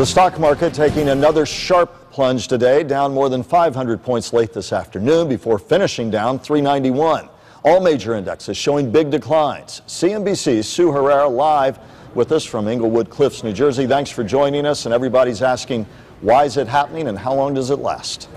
The stock market taking another sharp plunge today, down more than 500 points late this afternoon before finishing down 391. All major indexes showing big declines. CNBC's Sue Herrera live with us from Englewood Cliffs, New Jersey. Thanks for joining us. And everybody's asking, why is it happening and how long does it last?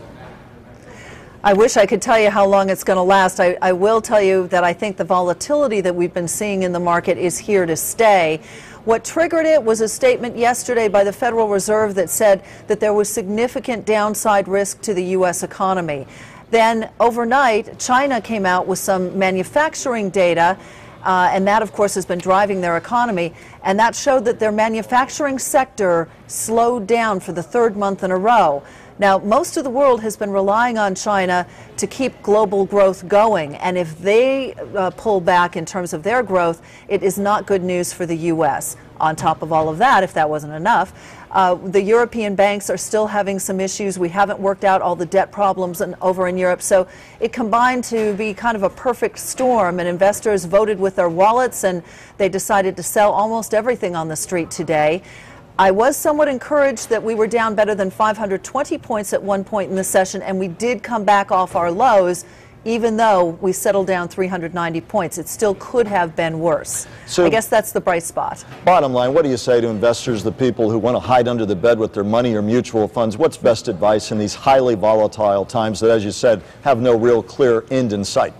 I wish I could tell you how long it's going to last. I will tell you that I think the volatility that we've been seeing in the market is here to stay. What triggered it was a statement yesterday by the Federal Reserve that said that there was significant downside risk to the U.S. economy. Then overnight, China came out with some manufacturing data, and that, of course, has been driving their economy. And that showed that their manufacturing sector slowed down for the third month in a row. Now, most of the world has been relying on China to keep global growth going, and if they pull back in terms of their growth, it is not good news for the U.S. On top of all of that, if that wasn't enough, the European banks are still having some issues. We haven't worked out all the debt problems over in Europe, so it combined to be kind of a perfect storm, and investors voted with their wallets, and they decided to sell almost everything on the street today. I was somewhat encouraged that we were down better than 520 points at one point in the session, and we did come back off our lows, even though we settled down 390 points. It still could have been worse. So I guess that's the bright spot. Bottom line, what do you say to investors, the people who want to hide under the bed with their money or mutual funds? What's best advice in these highly volatile times that, as you said, have no real clear end in sight?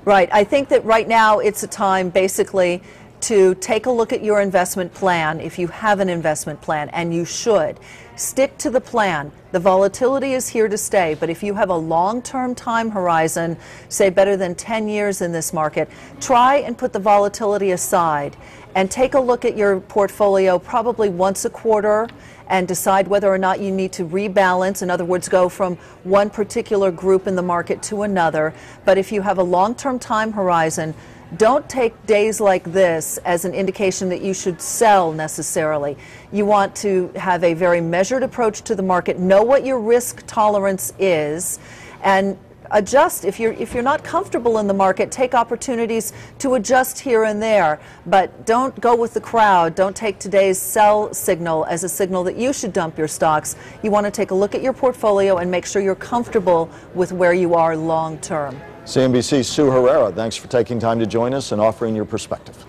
Right. I think that right now it's a time, basically, to take a look at your investment plan, if you have an investment plan, and you should. Stick to the plan. The volatility is here to stay, but if you have a long-term time horizon, say better than 10 years in this market, try and put the volatility aside and take a look at your portfolio probably once a quarter and decide whether or not you need to rebalance, in other words, go from one particular group in the market to another. But if you have a long-term time horizon, don't take days like this as an indication that you should sell necessarily. You want to have a very measured approach to the market, know what your risk tolerance is, and adjust. If you're not comfortable in the market, take opportunities to adjust here and there, but don't go with the crowd. Don't take today's sell signal as a signal that you should dump your stocks. You want to take a look at your portfolio and make sure you're comfortable with where you are long term. CNBC's Sue Herrera, thanks for taking time to join us and offering your perspective.